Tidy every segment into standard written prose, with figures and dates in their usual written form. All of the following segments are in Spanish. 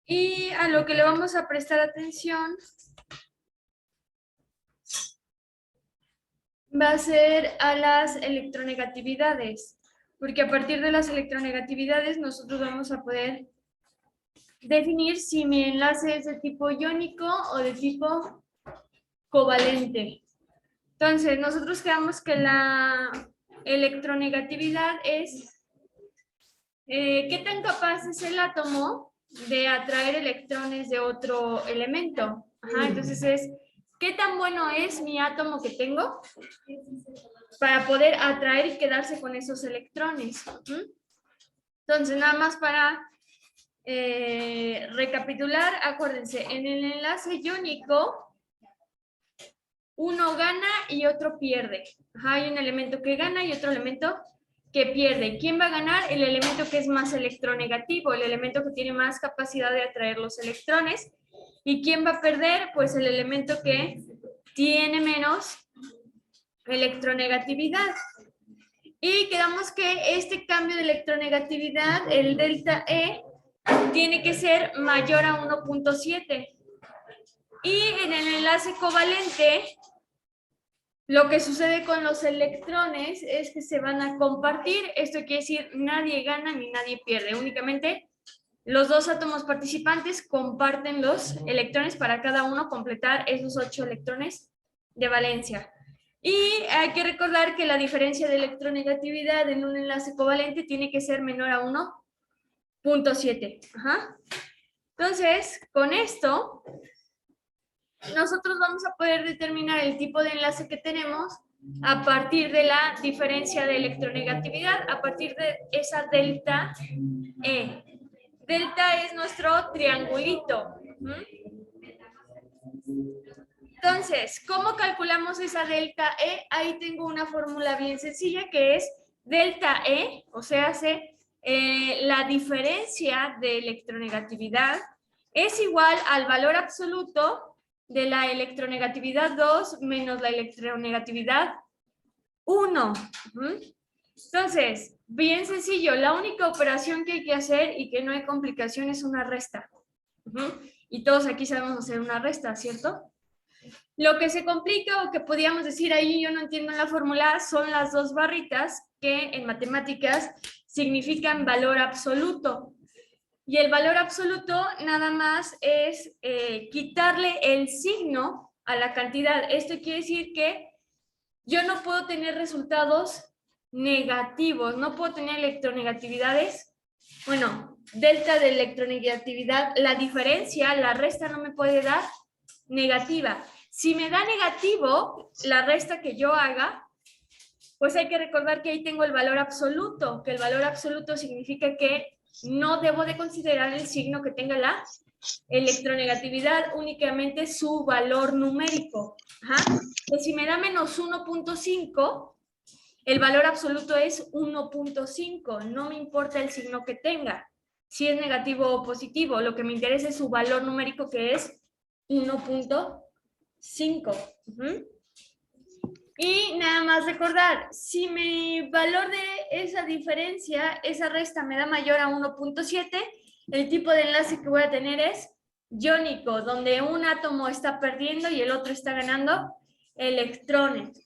Y a lo que le vamos a prestar atención va a ser a las electronegatividades, porque a partir de las electronegatividades nosotros vamos a poder definir si mi enlace es de tipo iónico o de tipo covalente. Entonces, nosotros creamos que la electronegatividad es qué tan capaz es el átomo de atraer electrones de otro elemento. Ajá, entonces es qué tan bueno es mi átomo que tengo para poder atraer y quedarse con esos electrones. Entonces, nada más para recapitular, acuérdense, en el enlace iónico, uno gana y otro pierde. Ajá, hay un elemento que gana y otro elemento que pierde. ¿Quién va a ganar? El elemento que es más electronegativo, el elemento que tiene más capacidad de atraer los electrones. ¿Y quién va a perder? Pues el elemento que tiene menos electronegatividad. Y quedamos que este cambio de electronegatividad, el delta E, tiene que ser mayor a 1.7. Y en el enlace covalente, lo que sucede con los electrones es que se van a compartir. Esto quiere decir nadie gana ni nadie pierde. Únicamente los dos átomos participantes comparten los electrones para cada uno completar esos 8 electrones de valencia. Y hay que recordar que la diferencia de electronegatividad en un enlace covalente tiene que ser menor a 1.7. Entonces, con esto, nosotros vamos a poder determinar el tipo de enlace que tenemos a partir de la diferencia de electronegatividad, a partir de esa delta E. Delta es nuestro triangulito. Entonces, ¿cómo calculamos esa delta E? Ahí tengo una fórmula bien sencilla que es delta E, o sea, la diferencia de electronegatividad es igual al valor absoluto de la electronegatividad 2 menos la electronegatividad 1. Entonces, bien sencillo, la única operación que hay que hacer y que no hay complicación es una resta. Y todos aquí sabemos hacer una resta, ¿cierto? Lo que se complica o que podríamos decir ahí, yo no entiendo la fórmula, son las dos barritas que en matemáticas significan valor absoluto. Y el valor absoluto nada más es quitarle el signo a la cantidad. Esto quiere decir que yo no puedo tener resultados negativos, no puedo tener electronegatividades. Bueno, delta de electronegatividad, la diferencia, la resta no me puede dar negativa. Si me da negativo la resta que yo haga, pues hay que recordar que ahí tengo el valor absoluto, que el valor absoluto significa que no debo de considerar el signo que tenga la electronegatividad, únicamente su valor numérico. Que si me da menos 1.5, el valor absoluto es 1.5, no me importa el signo que tenga, si es negativo o positivo, lo que me interesa es su valor numérico que es 1.5. Y nada más recordar, si mi valor de esa diferencia, esa resta me da mayor a 1.7, el tipo de enlace que voy a tener es iónico, donde un átomo está perdiendo y el otro está ganando electrones.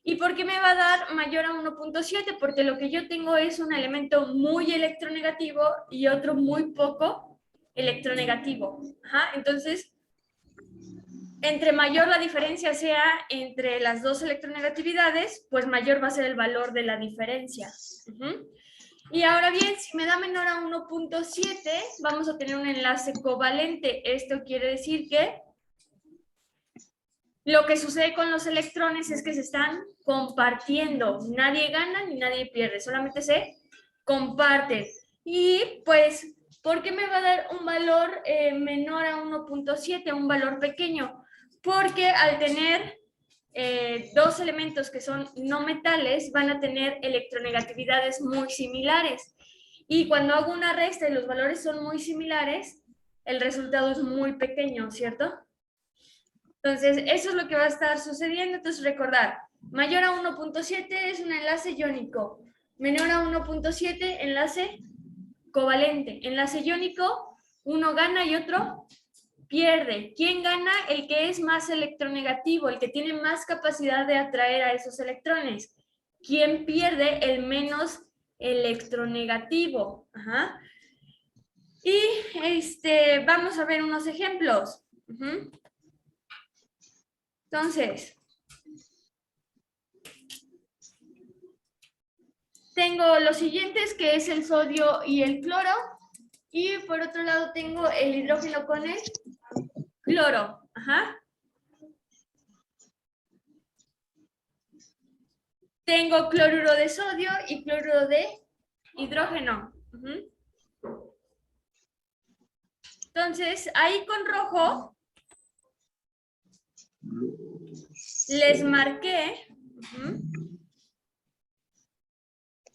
¿Y por qué me va a dar mayor a 1.7? Porque lo que yo tengo es un elemento muy electronegativo y otro muy poco electronegativo. Entonces, entre mayor la diferencia sea entre las dos electronegatividades, pues mayor va a ser el valor de la diferencia. Y ahora bien, si me da menor a 1.7, vamos a tener un enlace covalente. Esto quiere decir que lo que sucede con los electrones es que se están compartiendo. Nadie gana ni nadie pierde, solamente se comparten. Y pues, ¿por qué me va a dar un valor menor a 1.7, un valor pequeño? Porque al tener dos elementos que son no metales, van a tener electronegatividades muy similares. Y cuando hago una resta y los valores son muy similares, el resultado es muy pequeño, ¿cierto? Entonces, eso es lo que va a estar sucediendo. Entonces, recordar, mayor a 1.7 es un enlace iónico, menor a 1.7, enlace covalente. Enlace iónico, Uno gana y otro pierde. ¿Quién gana? El que es más electronegativo, el que tiene más capacidad de atraer a esos electrones. ¿Quién pierde? El menos electronegativo. Ajá. Y vamos a ver unos ejemplos. Entonces, tengo los siguientes, que es el sodio y el cloro. Y por otro lado tengo el hidrógeno con el cloro. Ajá. Tengo cloruro de sodio y cloruro de hidrógeno. Entonces, ahí con rojo les marqué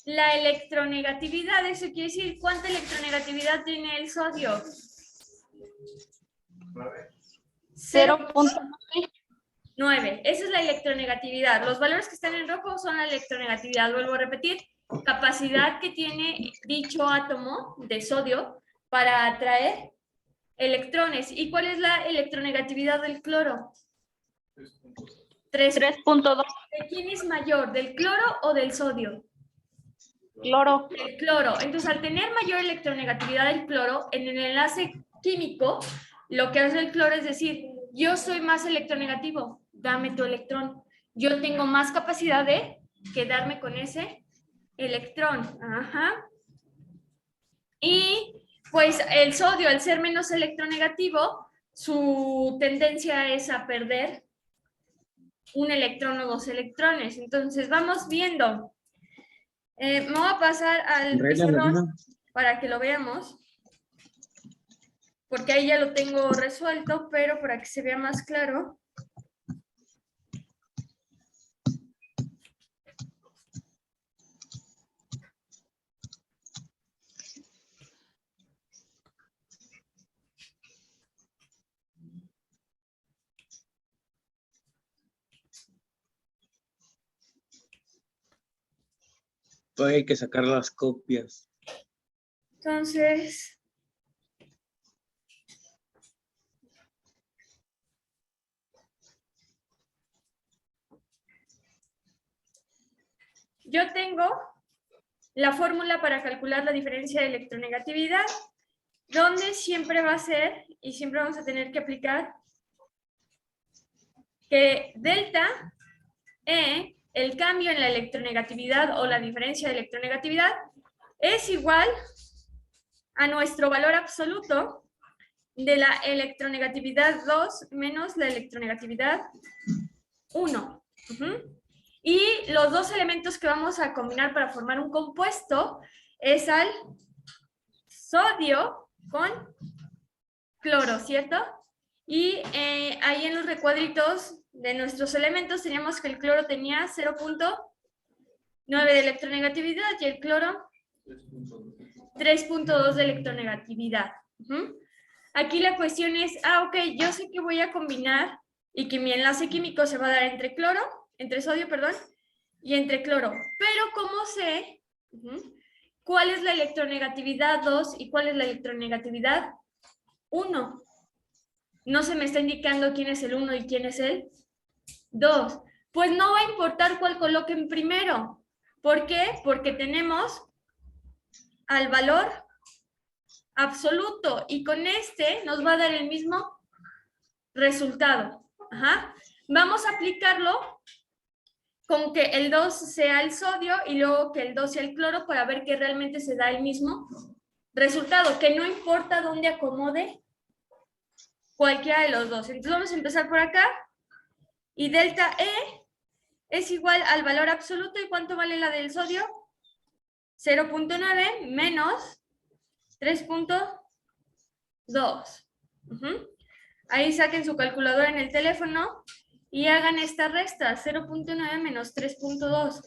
la electronegatividad. Eso quiere decir, ¿cuánta electronegatividad tiene el sodio? 0.9. Esa es la electronegatividad. Los valores que están en rojo son la electronegatividad. Vuelvo a repetir, capacidad que tiene dicho átomo de sodio para atraer electrones. ¿Y cuál es la electronegatividad del cloro? 3.2. ¿De quién es mayor? ¿Del cloro o del sodio? Cloro. El cloro. Entonces, al tener mayor electronegatividad del cloro, en el enlace químico, lo que hace el cloro es decir, yo soy más electronegativo, dame tu electrón. Yo tengo más capacidad de quedarme con ese electrón. Ajá. Y pues el sodio, al ser menos electronegativo, su tendencia es a perder un electrón o dos electrones. Entonces, vamos viendo. Me voy a pasar al pizarrón para que lo veamos, porque ahí ya lo tengo resuelto, pero para que se vea más claro. Todavía hay que sacar las copias. Entonces, yo tengo la fórmula para calcular la diferencia de electronegatividad, donde siempre va a ser, y siempre vamos a tener que aplicar, que delta E, el cambio en la electronegatividad o la diferencia de electronegatividad, es igual a nuestro valor absoluto de la electronegatividad 2 menos la electronegatividad 1. Y los dos elementos que vamos a combinar para formar un compuesto es al sodio con cloro, ¿cierto? Y ahí en los recuadritos de nuestros elementos teníamos que el cloro tenía 0.9 de electronegatividad y el cloro 3.2 de electronegatividad. Aquí la cuestión es, ok, yo sé que voy a combinar y que mi enlace químico se va a dar entre sodio, y entre cloro. Pero ¿cómo sé cuál es la electronegatividad 2 y cuál es la electronegatividad 1? No se me está indicando quién es el 1 y quién es el 2. Pues no va a importar cuál coloquen primero. ¿Por qué? Porque tenemos al valor absoluto y con este nos va a dar el mismo resultado. Vamos a aplicarlo con que el 2 sea el sodio y luego que el 2 sea el cloro para ver que realmente se da el mismo resultado, que no importa dónde acomode cualquiera de los dos. Entonces vamos a empezar por acá y delta E es igual al valor absoluto. ¿Y cuánto vale la del sodio? 0.9 menos 3.2. Ahí saquen su calculadora en el teléfono y hagan esta resta, 0.9 menos 3.2.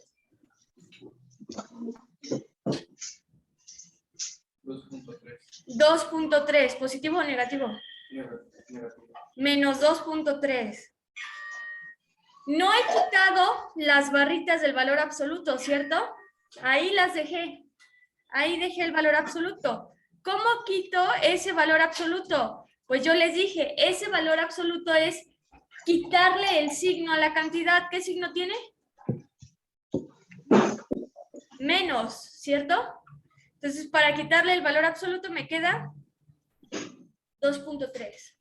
2.3, ¿positivo o negativo? Negativo. Menos 2.3. No he quitado las barritas del valor absoluto, ¿cierto? Ahí las dejé. Ahí dejé el valor absoluto. ¿Cómo quito ese valor absoluto? Pues yo les dije, ese valor absoluto es quitarle el signo a la cantidad. ¿Qué signo tiene? Menos, ¿cierto? Entonces, para quitarle el valor absoluto me queda 2.3.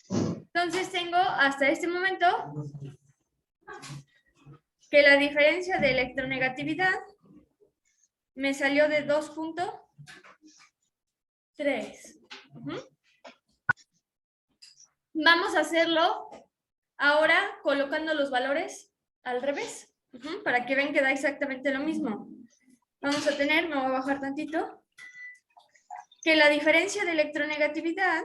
Entonces tengo hasta este momento que la diferencia de electronegatividad me salió de 2.3. Vamos a hacerlo ahora colocando los valores al revés, para que vean que da exactamente lo mismo. Vamos a tener, me voy a bajar tantito, que la diferencia de electronegatividad,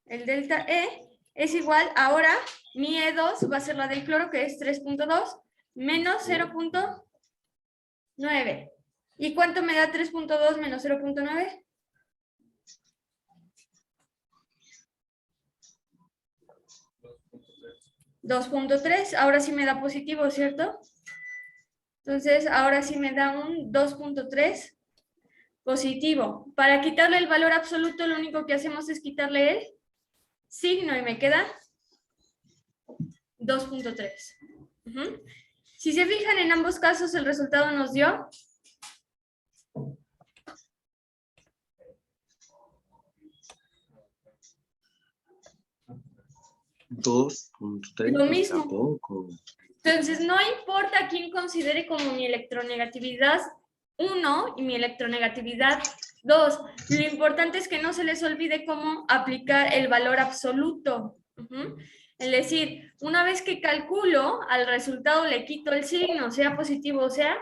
el delta E, es igual, ahora mi E2 va a ser la del cloro, que es 3.2, menos 0.9. ¿Y cuánto me da 3.2 menos 0.9? 2.3. Ahora sí me da positivo, ¿cierto? Entonces, ahora sí me da un 2.3 positivo. Para quitarle el valor absoluto, lo único que hacemos es quitarle el signo y me queda 2.3. Si se fijan, en ambos casos el resultado nos dio 2.3. Lo mismo. Tampoco. Entonces, no importa quién considere como mi electronegatividad 1 y mi electronegatividad 2. Lo importante es que no se les olvide cómo aplicar el valor absoluto. Es decir, una vez que calculo, al resultado le quito el signo, sea positivo o sea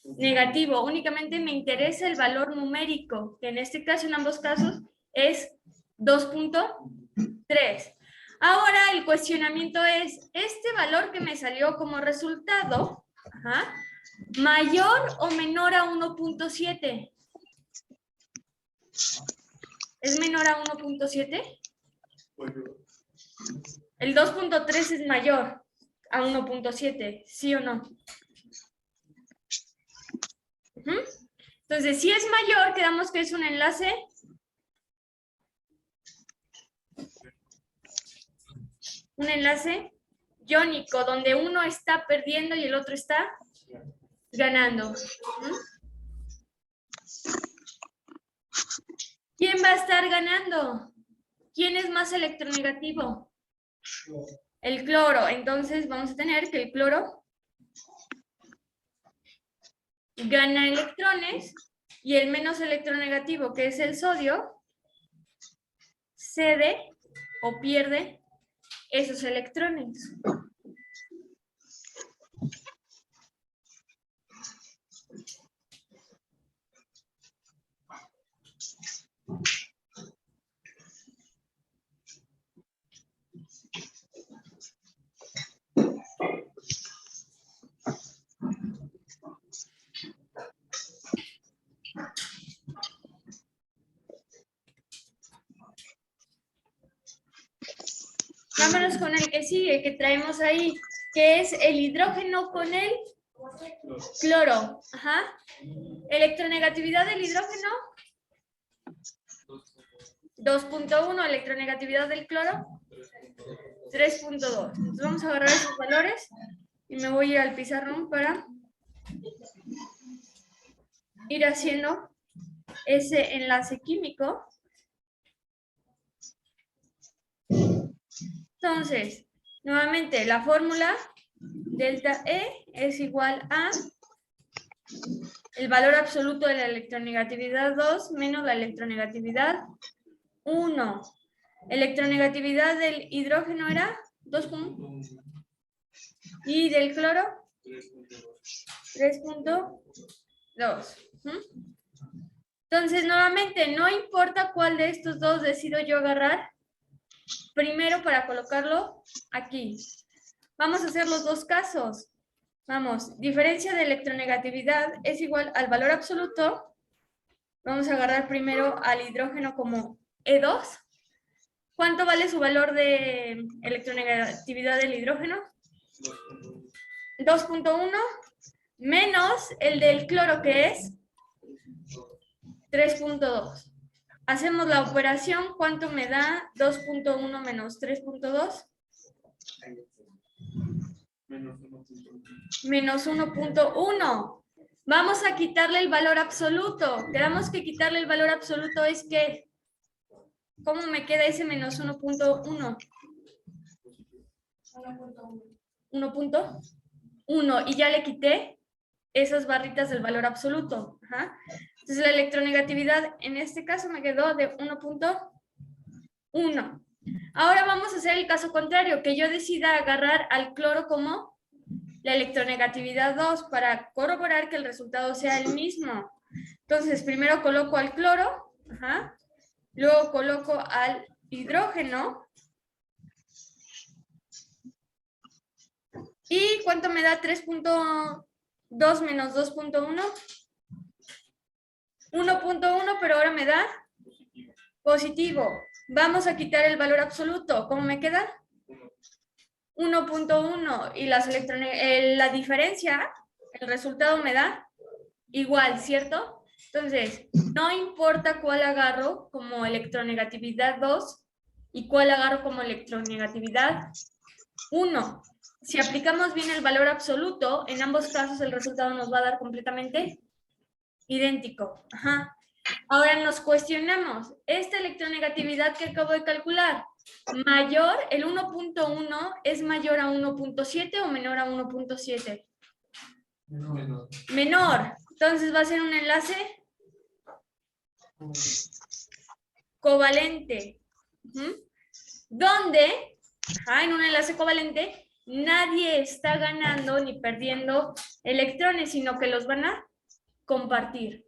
negativo. Únicamente me interesa el valor numérico, que en este caso, en ambos casos, es 2.3. Ahora el cuestionamiento es, ¿este valor que me salió como resultado, mayor o menor a 1.7? ¿Es menor a 1.7? El 2.3 es mayor a 1.7, ¿sí o no? Entonces, si es mayor, quedamos que es un enlace iónico, donde uno está perdiendo y el otro está ganando. ¿Quién va a estar ganando? ¿Quién es más electronegativo? El cloro. Entonces vamos a tener que el cloro gana electrones y el menos electronegativo, que es el sodio, cede o pierde esos electrones. Vámonos con el que sigue, que traemos ahí, que es el hidrógeno con el cloro. Electronegatividad del hidrógeno, 2.1. Electronegatividad del cloro, 3.2. Entonces vamos a agarrar esos valores y me voy a ir al pizarrón para ir haciendo ese enlace químico. Entonces, nuevamente, la fórmula delta E es igual a el valor absoluto de la electronegatividad 2 menos la electronegatividad 1. Electronegatividad del hidrógeno era 2. Y del cloro 3.2. Entonces, nuevamente, no importa cuál de estos dos decido yo agarrar primero para colocarlo aquí. Vamos a hacer los dos casos. Vamos, diferencia de electronegatividad es igual al valor absoluto. Vamos a agarrar primero al hidrógeno como E2. ¿Cuánto vale su valor de electronegatividad del hidrógeno? 2.1 menos el del cloro, que es 3.2. Hacemos la operación, ¿cuánto me da 2.1 menos 3.2? Menos 1.1. Vamos a quitarle el valor absoluto. Quedamos que quitarle el valor absoluto es que, ¿cómo me queda ese menos 1.1? 1.1 y ya le quité esas barritas del valor absoluto. Ajá. Entonces la electronegatividad en este caso me quedó de 1.1. Ahora vamos a hacer el caso contrario, que yo decida agarrar al cloro como la electronegatividad 2 para corroborar que el resultado sea el mismo. Entonces primero coloco al cloro, ajá, luego coloco al hidrógeno. ¿Y cuánto me da 3.2 menos 2.1? 1.1, pero ahora me da positivo. Vamos a quitar el valor absoluto. ¿Cómo me queda? 1.1. Y la diferencia, el resultado me da igual, ¿cierto? Entonces, no importa cuál agarro como electronegatividad 2 y cuál agarro como electronegatividad 1. Si aplicamos bien el valor absoluto, en ambos casos el resultado nos va a dar completamente idéntico. Ajá. Ahora nos cuestionamos, esta electronegatividad que acabo de calcular, mayor, el 1.1 es mayor a 1.7 o menor a 1.7? Menor. Entonces va a ser un enlace covalente. Donde, en un enlace covalente, nadie está ganando ni perdiendo electrones, sino que los van a compartir.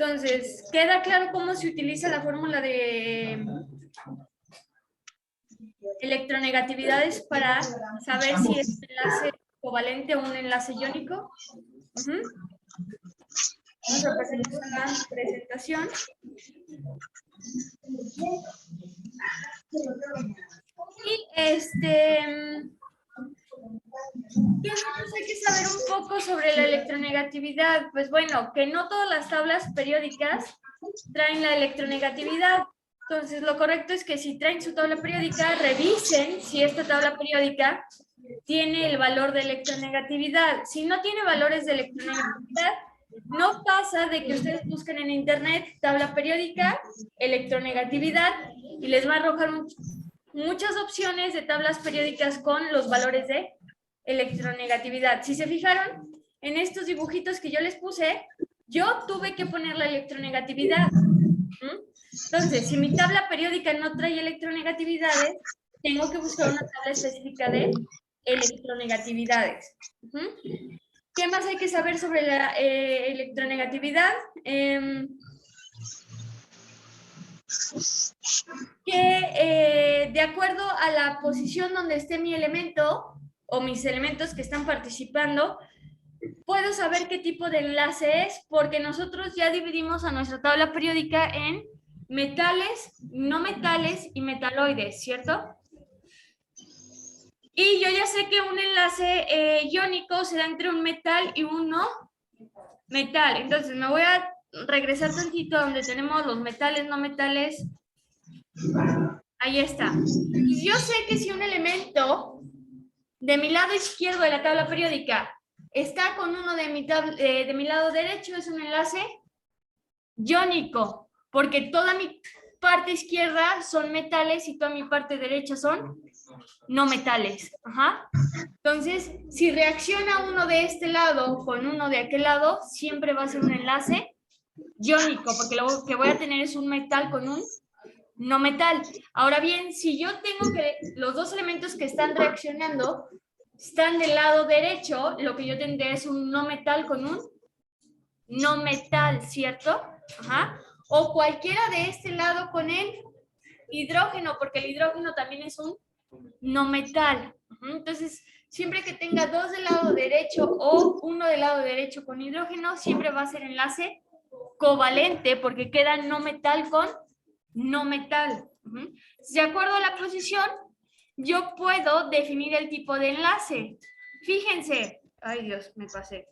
Entonces, ¿queda claro cómo se utiliza la fórmula de electronegatividades para saber si es un enlace covalente o un enlace iónico? Vamos a pasar a la presentación. Y ¿qué más hay que saber un poco sobre la electronegatividad? Pues bueno, que no todas las tablas periódicas traen la electronegatividad. Entonces, lo correcto es que si traen su tabla periódica, revisen si esta tabla periódica tiene el valor de electronegatividad. Si no tiene valores de electronegatividad, no pasa de que ustedes busquen en internet tabla periódica, electronegatividad, y les va a arrojar muchas opciones de tablas periódicas con los valores de electronegatividad. Si se fijaron, en estos dibujitos que yo les puse, yo tuve que poner la electronegatividad. Entonces, si mi tabla periódica no trae electronegatividades, tengo que buscar una tabla específica de electronegatividades. ¿Qué más hay que saber sobre la electronegatividad? Que de acuerdo a la posición donde esté mi elemento o mis elementos que están participando, puedo saber qué tipo de enlace es, porque nosotros ya dividimos a nuestra tabla periódica en metales, no metales y metaloides, ¿cierto? Y yo ya sé que un enlace iónico se da entre un metal y un no metal. Entonces me voy a regresar tantito donde tenemos los metales, no metales. Ahí está. Y yo sé que si un elemento de mi lado izquierdo de la tabla periódica está con uno de mi lado derecho, es un enlace iónico, porque toda mi parte izquierda son metales y toda mi parte derecha son no metales. Entonces, si reacciona uno de este lado con uno de aquel lado, siempre va a ser un enlace iónico, porque lo que voy a tener es un metal con un no metal. Ahora bien, si yo tengo que los dos elementos que están reaccionando están del lado derecho, lo que yo tendré es un no metal con un no metal, ¿cierto? Ajá. O cualquiera de este lado con el hidrógeno, porque el hidrógeno también es un no metal. Entonces, siempre que tenga dos del lado derecho o uno del lado derecho con hidrógeno, siempre va a ser enlace covalente, porque queda no metal con no metal. De acuerdo a la posición, yo puedo definir el tipo de enlace. Fíjense. Ay, Dios, me pasé.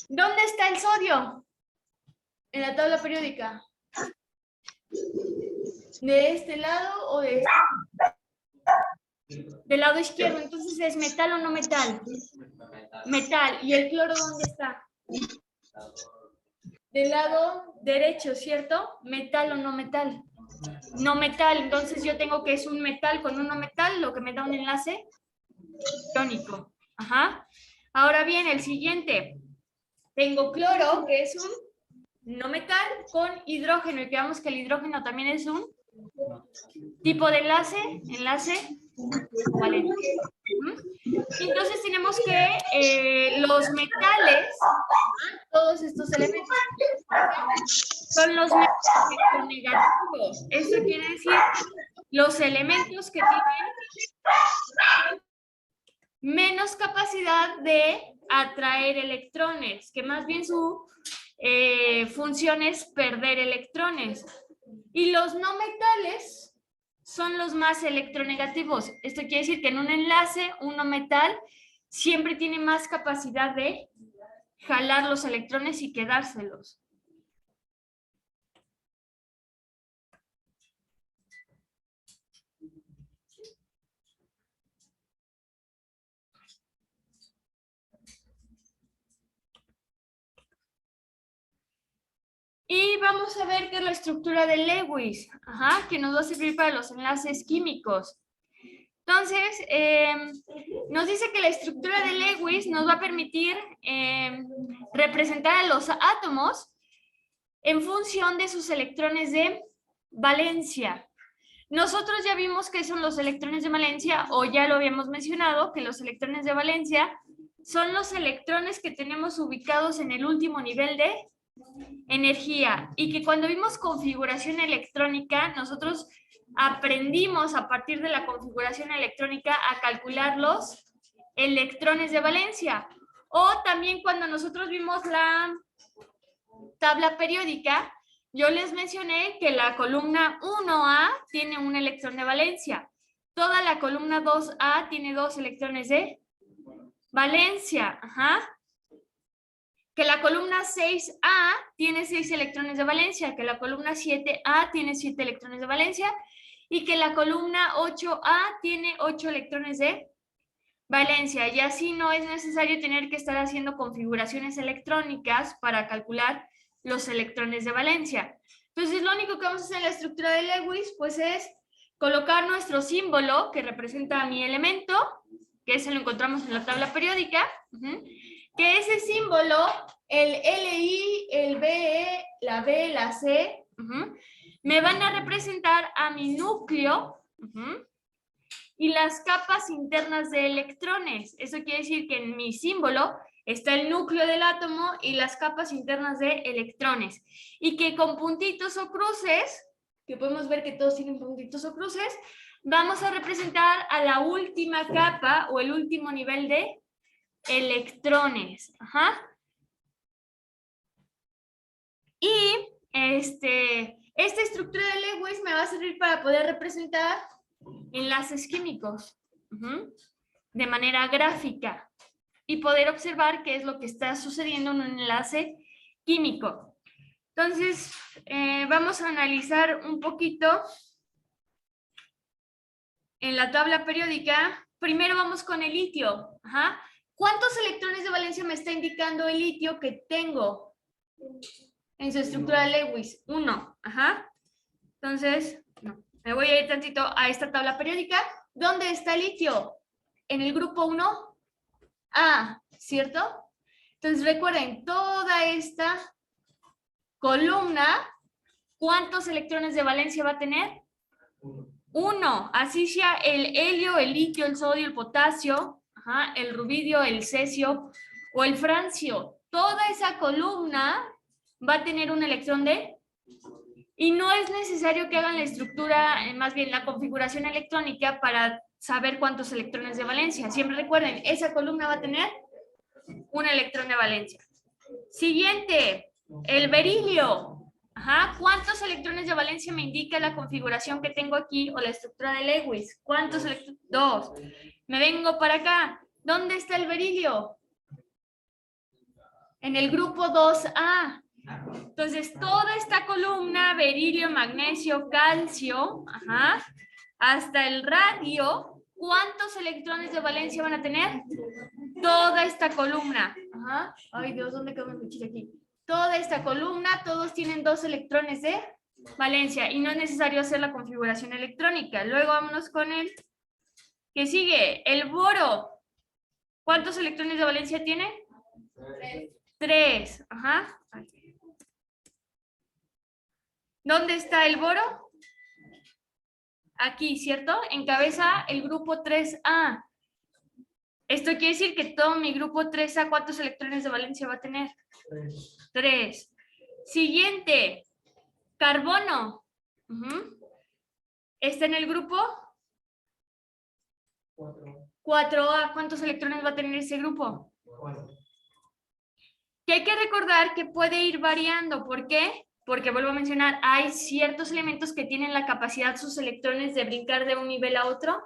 ¿Dónde está el sodio? En la tabla periódica. ¿De este lado o de este? Del lado izquierdo. Entonces, ¿es metal o no metal? Metal. ¿Y el cloro dónde está? Del lado derecho, ¿cierto? ¿Metal o no metal? No metal. Entonces, yo tengo que es un metal con un no metal, lo que me da un enlace iónico. Ajá. Ahora bien, el siguiente. Tengo cloro, que es un no metal con hidrógeno. Y veamos que el hidrógeno también es un tipo de enlace covalente. Entonces tenemos que los metales, todos estos elementos, son los metales negativos. Esto quiere decir los elementos que tienen menos capacidad de atraer electrones, que más bien su función es perder electrones. Y los no metales son los más electronegativos. Esto quiere decir que en un enlace, un no metal siempre tiene más capacidad de jalar los electrones y quedárselos. Y vamos a ver qué es la estructura de Lewis, que nos va a servir para los enlaces químicos. Entonces, nos dice que la estructura de Lewis nos va a permitir representar a los átomos en función de sus electrones de valencia. Nosotros ya vimos qué son los electrones de valencia, o ya lo habíamos mencionado, que los electrones de valencia son los electrones que tenemos ubicados en el último nivel de energía, y que cuando vimos configuración electrónica, nosotros aprendimos a partir de la configuración electrónica a calcular los electrones de valencia. O también cuando nosotros vimos la tabla periódica, yo les mencioné que la columna 1A tiene un electrón de valencia. Toda la columna 2A tiene 2 electrones de valencia. Que la columna 6A tiene 6 electrones de valencia, que la columna 7A tiene 7 electrones de valencia, y que la columna 8A tiene 8 electrones de valencia. Y así no es necesario tener que estar haciendo configuraciones electrónicas para calcular los electrones de valencia. Entonces, lo único que vamos a hacer en la estructura de Lewis, pues es colocar nuestro símbolo que representa mi elemento, que ese lo encontramos en la tabla periódica, que ese símbolo, el LI, el BE, la B, la C, me van a representar a mi núcleo y las capas internas de electrones. Eso quiere decir que en mi símbolo está el núcleo del átomo y las capas internas de electrones. Y que con puntitos o cruces, que podemos ver que todos tienen puntitos o cruces, vamos a representar a la última capa o el último nivel de electrones. Y esta estructura de Lewis me va a servir para poder representar enlaces químicos de manera gráfica y poder observar qué es lo que está sucediendo en un enlace químico. Entonces, vamos a analizar un poquito en la tabla periódica. Primero vamos con el litio. ¿Cuántos electrones de valencia me está indicando el litio que tengo en su estructura de Lewis? 1. Entonces, me voy a ir tantito a esta tabla periódica. ¿Dónde está el litio? En el grupo 1A, ¿cierto? Entonces recuerden, toda esta columna, ¿cuántos electrones de valencia va a tener? 1. Así sea el helio, el litio, el sodio, el potasio, el rubidio, el cesio o el francio. Toda esa columna va a tener un electrón de... Y no es necesario que hagan la estructura, más bien la configuración electrónica para saber cuántos electrones de valencia. Siempre recuerden, esa columna va a tener un electrón de valencia. Siguiente, el berilio. ¿Cuántos electrones de valencia me indica la configuración que tengo aquí o la estructura de Lewis? ¿Cuántos electrones? 2. Me vengo para acá. ¿Dónde está el berilio? En el grupo 2A. Entonces, toda esta columna, berilio, magnesio, calcio, hasta el radio, ¿cuántos electrones de valencia van a tener? Toda esta columna. Ay, Dios, ¿dónde quedó mi fichita aquí? Toda esta columna, todos tienen 2 electrones de valencia y no es necesario hacer la configuración electrónica. Luego vámonos con el que sigue, el boro. ¿Cuántos electrones de valencia tiene? 3. ¿Dónde está el boro? Aquí, ¿cierto? Encabeza el grupo 3A. Esto quiere decir que todo mi grupo 3A, ¿cuántos electrones de valencia va a tener? 3. Siguiente, carbono. ¿Está en el grupo? 4A. ¿Cuántos electrones va a tener ese grupo? 4. Que hay que recordar que puede ir variando. ¿Por qué? Porque vuelvo a mencionar, hay ciertos elementos que tienen la capacidad, sus electrones, de brincar de un nivel a otro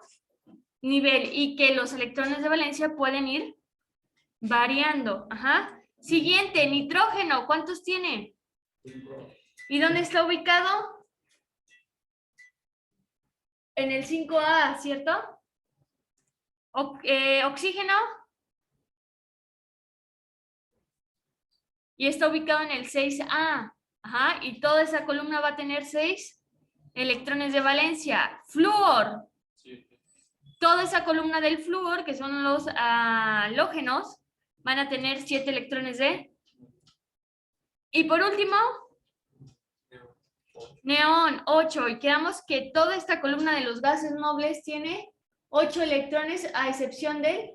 nivel y que los electrones de valencia pueden ir variando. Siguiente, nitrógeno. ¿Cuántos tiene? ¿Y dónde está ubicado? En el 5A, ¿cierto? Oxígeno. Y está ubicado en el 6A. Y toda esa columna va a tener 6 electrones de valencia. Flúor. Toda esa columna del flúor, que son los halógenos, van a tener 7 electrones de... Y por último, neón, 8. Y quedamos que toda esta columna de los gases nobles tiene 8 electrones, a excepción del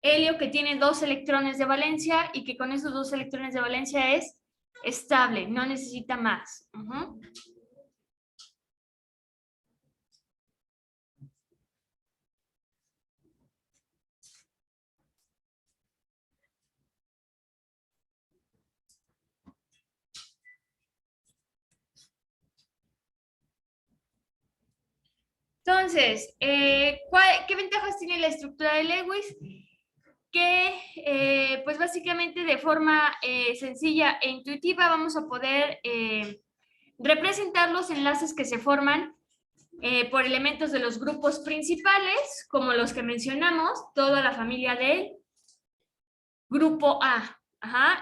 helio, que tiene 2 electrones de valencia y que con esos 2 electrones de valencia es estable, no necesita más. Entonces, ¿qué ventajas tiene la estructura de Lewis? Que pues básicamente de forma sencilla e intuitiva vamos a poder representar los enlaces que se forman por elementos de los grupos principales, como los que mencionamos, toda la familia del grupo A.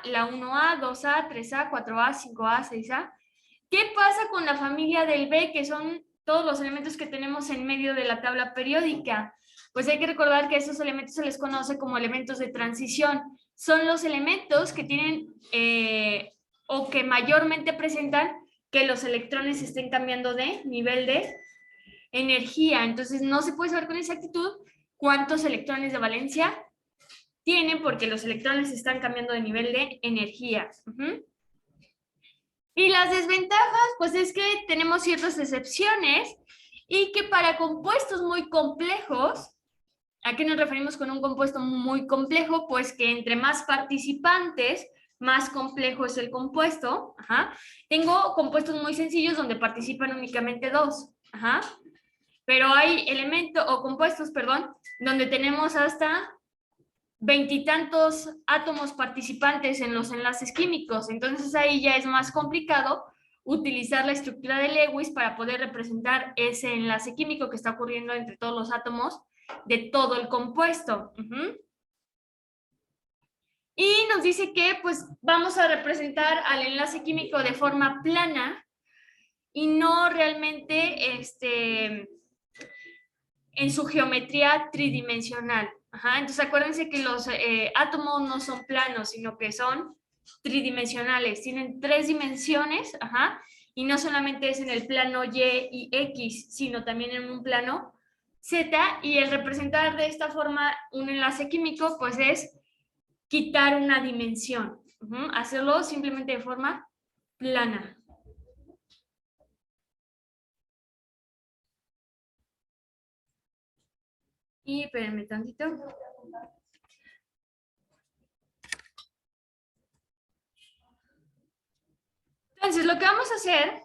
La 1A, 2A, 3A, 4A, 5A, 6A. ¿Qué pasa con la familia del B, que son todos los elementos que tenemos en medio de la tabla periódica? Pues hay que recordar que a esos elementos se les conoce como elementos de transición. Son los elementos que tienen o que mayormente presentan que los electrones estén cambiando de nivel de energía. Entonces no se puede saber con exactitud cuántos electrones de valencia tienen porque los electrones están cambiando de nivel de energía. Y las desventajas, pues es que tenemos ciertas excepciones y que para compuestos muy complejos, ¿a qué nos referimos con un compuesto muy complejo? Pues que entre más participantes, más complejo es el compuesto. Tengo compuestos muy sencillos donde participan únicamente 2. Pero hay elementos o compuestos, perdón, donde tenemos hasta 20 y tantos átomos participantes en los enlaces químicos. Entonces ahí ya es más complicado utilizar la estructura de Lewis para poder representar ese enlace químico que está ocurriendo entre todos los átomos de todo el compuesto. Y nos dice que pues vamos a representar al enlace químico de forma plana y no realmente en su geometría tridimensional. Ajá, entonces acuérdense que los átomos no son planos, sino que son tridimensionales, tienen 3 dimensiones, ajá, y no solamente es en el plano Y y X, sino también en un plano Z, y el representar de esta forma un enlace químico, pues es quitar una dimensión, hacerlo simplemente de forma plana. Y espérenme tantito. Entonces, lo que vamos a hacer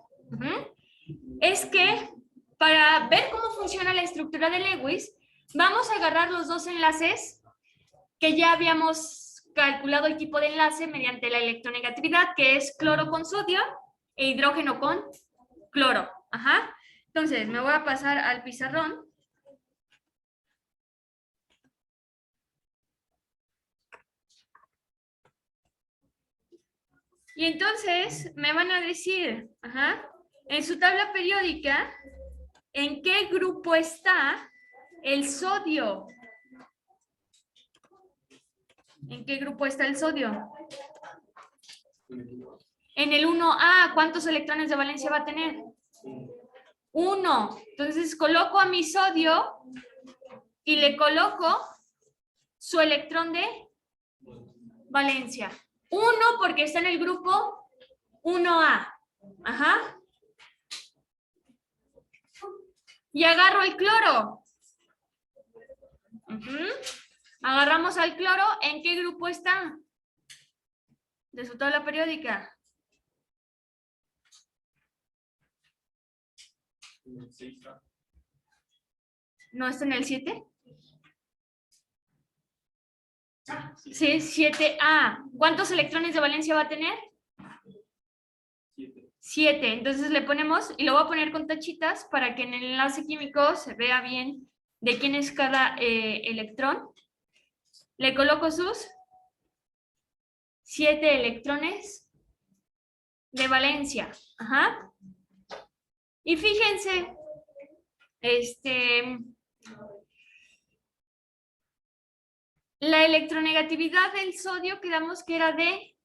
es que para ver cómo funciona la estructura de Lewis, vamos a agarrar los dos enlaces que ya habíamos calculado el tipo de enlace mediante la electronegatividad, que es cloro con sodio e hidrógeno con cloro. Ajá. Entonces, me voy a pasar al pizarrón. Y entonces me van a decir, en su tabla periódica, ¿en qué grupo está el sodio? ¿En qué grupo está el sodio? En el 1A, ¿cuántos electrones de valencia va a tener? 1. Entonces coloco a mi sodio y le coloco su electrón de valencia. 1 porque está en el grupo 1A. Ajá. Y agarro el cloro. Agarramos al cloro. ¿En qué grupo está? De su tabla periódica. ¿No está en el 7? Sí, 7A. ¿Cuántos electrones de valencia va a tener? 7. Entonces le ponemos, y lo voy a poner con tachitas para que en el enlace químico se vea bien de quién es cada electrón. Le coloco sus 7 electrones de valencia. Ajá. Y fíjense, la electronegatividad del sodio quedamos que era de,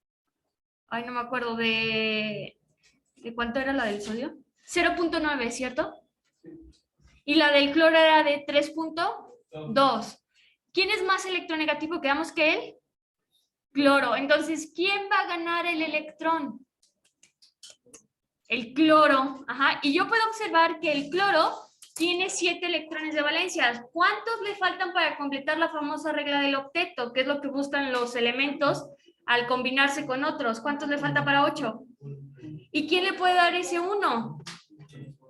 ay, no me acuerdo, ¿de cuánto era la del sodio? 0.9, ¿cierto? Y la del cloro era de 3.2. ¿Quién es más electronegativo? Quedamos que él. Cloro. Entonces, ¿quién va a ganar el electrón? El cloro. Ajá. Y yo puedo observar que el cloro tiene 7 electrones de valencia. ¿Cuántos le faltan para completar la famosa regla del octeto? Que es lo que buscan los elementos al combinarse con otros. ¿Cuántos le falta para 8? ¿Y quién le puede dar ese 1?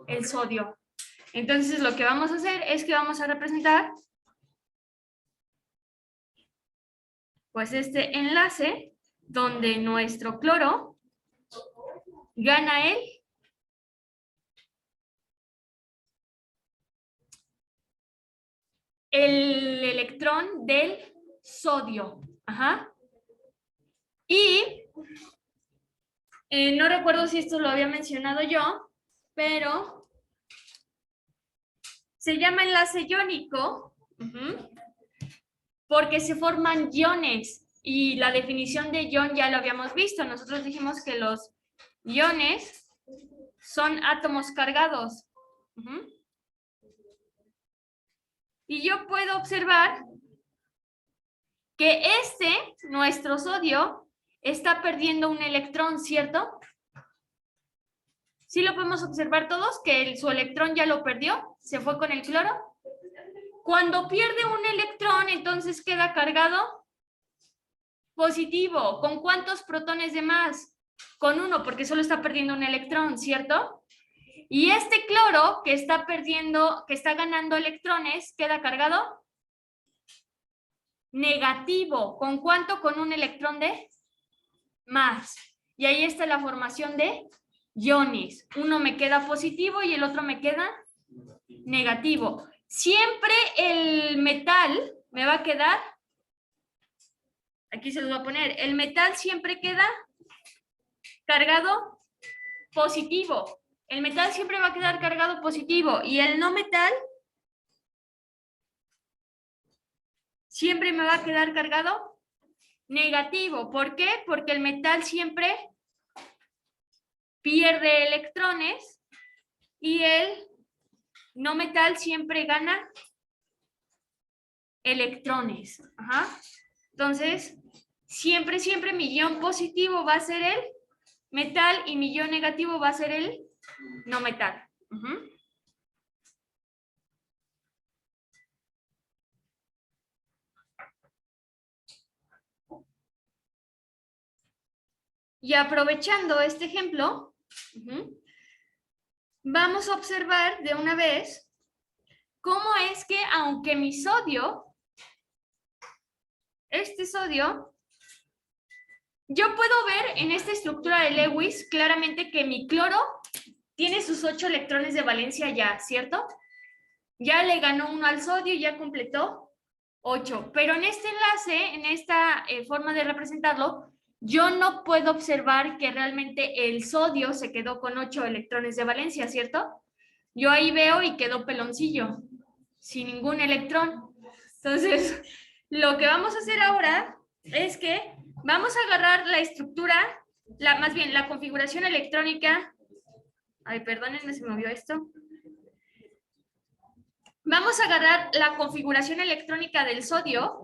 El sodio. Entonces, lo que vamos a hacer es que vamos a representar pues este enlace donde nuestro cloro gana el electrón del sodio. Ajá. Y no recuerdo si esto lo había mencionado yo, pero se llama enlace iónico porque se forman iones. Y la definición de ion ya lo habíamos visto. Nosotros dijimos que los iones son átomos cargados. Y yo puedo observar que nuestro sodio, está perdiendo un electrón, ¿cierto? ¿Sí lo podemos observar todos? Que su electrón ya lo perdió, se fue con el cloro. Cuando pierde un electrón, entonces queda cargado positivo. ¿Con cuántos protones de más? Con 1, porque solo está perdiendo un electrón, ¿cierto? Y este cloro que está perdiendo, que está ganando electrones, queda cargado negativo. ¿Con cuánto? Con un electrón de más. Y ahí está la formación de iones. Uno me queda positivo y el otro me queda negativo. Siempre el metal me va a quedar, aquí se los voy a poner, el metal siempre queda cargado positivo. El metal siempre va a quedar cargado positivo y el no metal siempre me va a quedar cargado negativo. ¿Por qué? Porque el metal siempre pierde electrones y el no metal siempre gana electrones. Ajá. Entonces, siempre mi ion positivo va a ser el metal y mi ion negativo va a ser el no metal. Y aprovechando este ejemplo, vamos a observar de una vez cómo es que aunque mi sodio, este sodio, yo puedo ver en esta estructura de Lewis claramente que mi cloro tiene sus 8 electrones de valencia ya, ¿cierto? Ya le ganó 1 al sodio, ya completó 8. Pero en este enlace, en esta forma de representarlo, yo no puedo observar que realmente el sodio se quedó con 8 electrones de valencia, ¿cierto? Yo ahí veo y quedó peloncillo, sin ningún electrón. Entonces, lo que vamos a hacer ahora es que vamos a agarrar la estructura, más bien la configuración electrónica. Ay, perdónenme, se me movió esto. Vamos a agarrar la configuración electrónica del sodio